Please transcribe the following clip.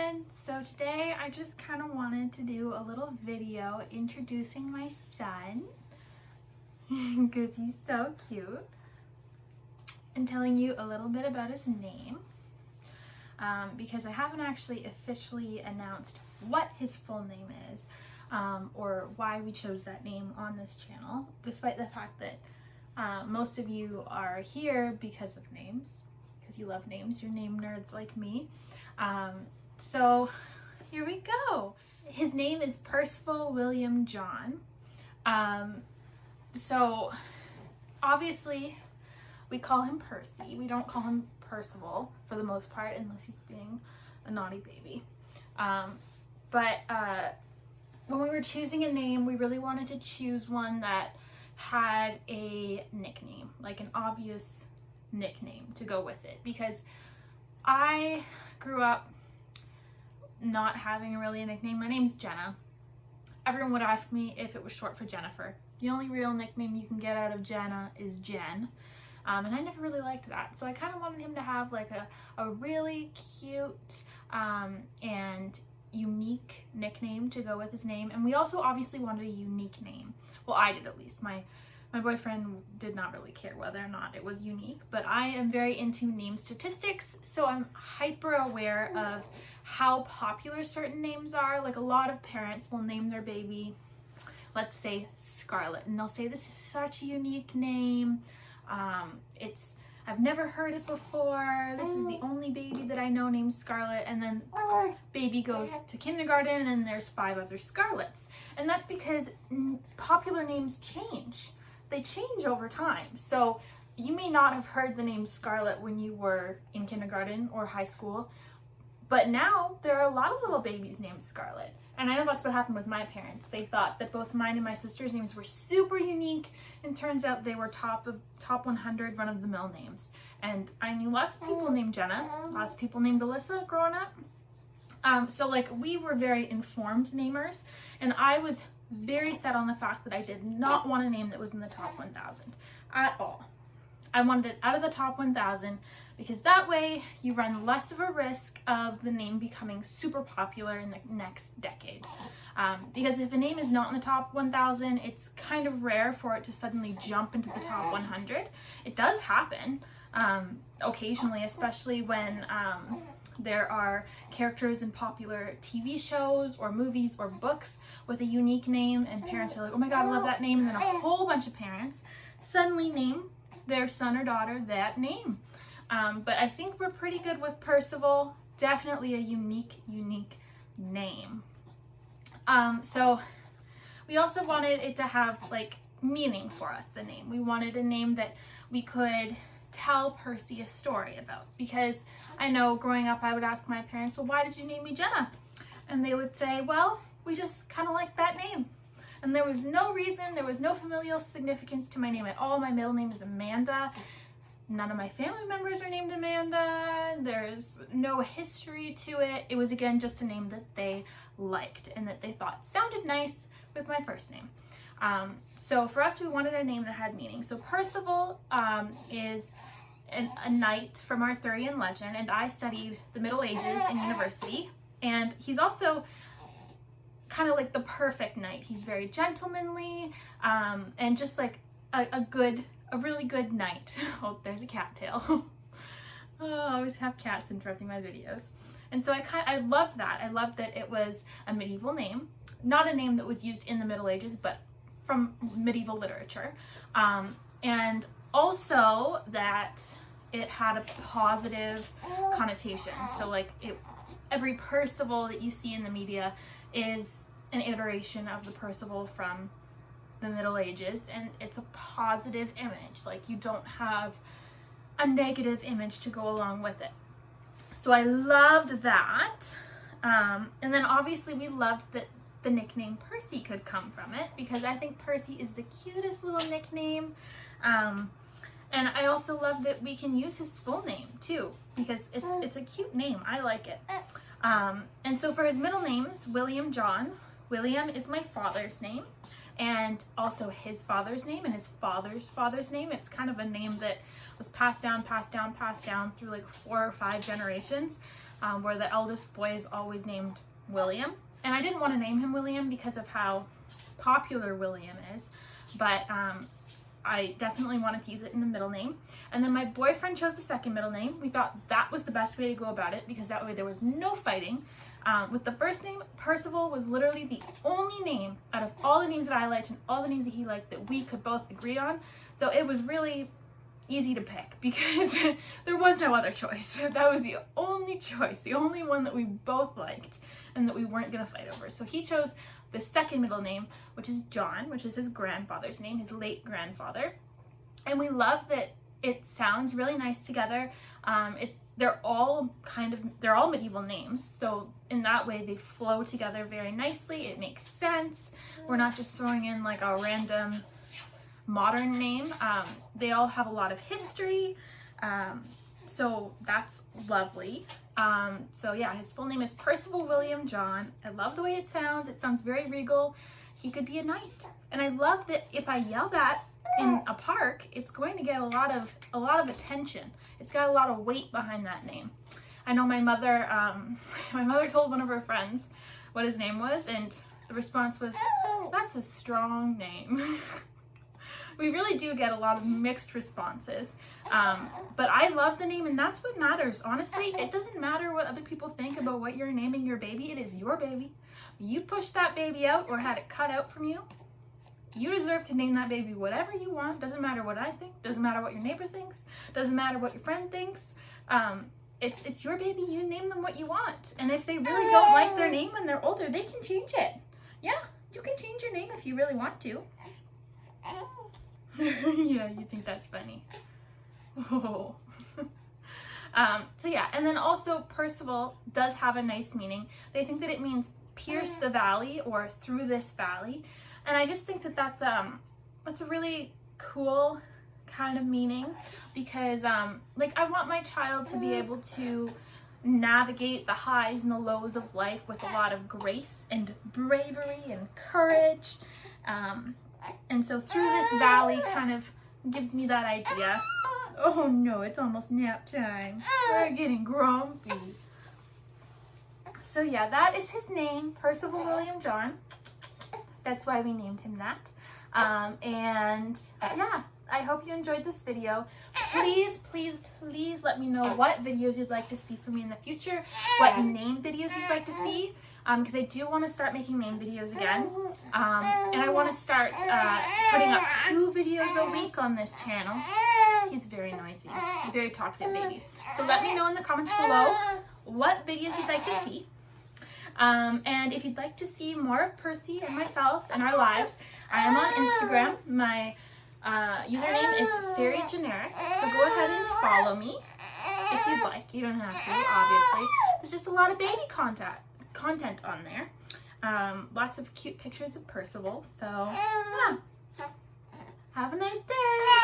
everyone! So today I just kind of wanted to do a little video introducing my son because he's so cute and telling you a little bit about his name because I haven't actually officially announced what his full name is or why we chose that name on this channel, despite the fact that most of you are here because of names, because you love names, you're name nerds like me. So here we go. His name is Percival William John. So obviously we call him Percy. We don't call him Percival for the most part unless he's being a naughty baby. But when we were choosing a name, we really wanted to choose one that had a nickname, like an obvious nickname to go with it, because I grew up not having really a nickname. My name's Jenna. Everyone would ask me if it was short for Jennifer. The only real nickname you can get out of Jenna is Jen. And I never really liked that. So I kind of wanted him to have like a really cute and unique nickname to go with his name. And we also obviously wanted a unique name. Well, I did at least. My boyfriend did not really care whether or not it was unique, but I am very into name statistics, so I'm hyper aware of how popular certain names are. Like a lot of parents will name their baby, let's say Scarlet, and they'll say this is such a unique name. I've never heard it before. This is the only baby that I know named Scarlet, and then baby goes to kindergarten and there's 5 other Scarlets. And that's because popular names change. They change over time. So you may not have heard the name Scarlet when you were in kindergarten or high school, but now there are a lot of little babies named Scarlet. And I know that's what happened with my parents. They thought that both mine and my sister's names were super unique, and turns out they were top 100 run-of-the-mill names. And I knew lots of people named Jenna, lots of people named Alyssa growing up. So like we were very informed namers, and I was very set on the fact that I did not want a name that was in the top 1,000 at all. I wanted it out of the top 1,000 because that way you run less of a risk of the name becoming super popular in the next decade. Because if a name is not in the top 1,000, it's kind of rare for it to suddenly jump into the top 100. It does happen occasionally, especially when there are characters in popular TV shows or movies or books with a unique name, and parents are like, oh my god, I love that name, and then a whole bunch of parents suddenly name their son or daughter that name. But I think we're pretty good with Percival. Definitely a unique name. So we also wanted it to have like meaning for us, the name. We wanted a name that we could tell Percy a story about, because I know growing up I would ask my parents, well, why did you name me Jenna? And they would say, well, we just kind of like that name. And there was no reason, there was no familial significance to my name at all. My middle name is Amanda. None of my family members are named Amanda. There's no history to it. It was, again, just a name that they liked and that they thought sounded nice with my first name. So for us, we wanted a name that had meaning. So Percival is a knight from Arthurian legend, and I studied the Middle Ages in university. And he's also kind of like the perfect knight. He's very gentlemanly and just like a really good knight. Oh, there's a cat tail. Oh, I always have cats interrupting my videos. And so I loved that. I loved that it was a medieval name, not a name that was used in the Middle Ages, but from medieval literature. And also that it had a positive connotation. So like every Percival that you see in the media is an iteration of the Percival from the Middle Ages, and it's a positive image. Like you don't have a negative image to go along with it. So I loved that. And then obviously we loved that the nickname Percy could come from it, because I think Percy is the cutest little nickname. And I also love that we can use his full name too, because it's a cute name. I like it. And so for his middle names, William John. William is my father's name, and also his father's name and his father's name. It's kind of a name that was passed down through like 4 or 5 generations. where the eldest boy is always named William. And I didn't want to name him William because of how popular William is, but I definitely wanted to use it in the middle name. And then my boyfriend chose the second middle name. We thought that was the best way to go about it because that way there was no fighting. With the first name, Percival was literally the only name out of all the names that I liked and all the names that he liked that we could both agree on. So it was really easy to pick because there was no other choice. That was the only choice, the only one that we both liked and that we weren't going to fight over. So he chose the second middle name, which is John, which is his grandfather's name, his late grandfather. And we love that it sounds really nice together. They're all medieval names, so in that way they flow together very nicely. It makes sense. We're not just throwing in like a random modern name. They all have a lot of history, so that's lovely. So yeah, his full name is Percival William John. I love the way it sounds. It sounds very regal. He could be a knight, and I love that if I yell that in a park, it's going to get a lot of attention. It's got a lot of weight behind that name. I know my mother told one of her friends what his name was, and the response was, "That's a strong name." We really do get a lot of mixed responses, but I love the name, and that's what matters. Honestly, it doesn't matter what other people think about what you're naming your baby. It is your baby. You pushed that baby out or had it cut out from you. You deserve to name that baby whatever you want. Doesn't matter what I think. Doesn't matter what your neighbor thinks. Doesn't matter what your friend thinks. It's your baby. You name them what you want. And if they really don't like their name when they're older, they can change it. Yeah, you can change your name if you really want to. Yeah, you think that's funny. Oh. So yeah, and then also Percival does have a nice meaning. They think that it means pierce the valley or through this valley. And I just think that that's a really cool kind of meaning because like I want my child to be able to navigate the highs and the lows of life with a lot of grace and bravery and courage. And so through this valley kind of gives me that idea. Oh no, it's almost nap time. We're getting grumpy. So yeah, that is his name, Percival William John. That's why we named him that. And yeah, I hope you enjoyed this video. Please, please, please let me know what videos you'd like to see from me in the future, what name videos you'd like to see, because I do want to start making name videos again. And I want to start putting up 2 videos a week on this channel. He's very noisy, very talkative baby. So let me know in the comments below what videos you'd like to see. And if you'd like to see more of Percy and myself and our lives, I am on Instagram. My username is Very Generic, so go ahead and follow me if you'd like. You don't have to, obviously. There's just a lot of baby content on there. Lots of cute pictures of Percival, so yeah. Have a nice day!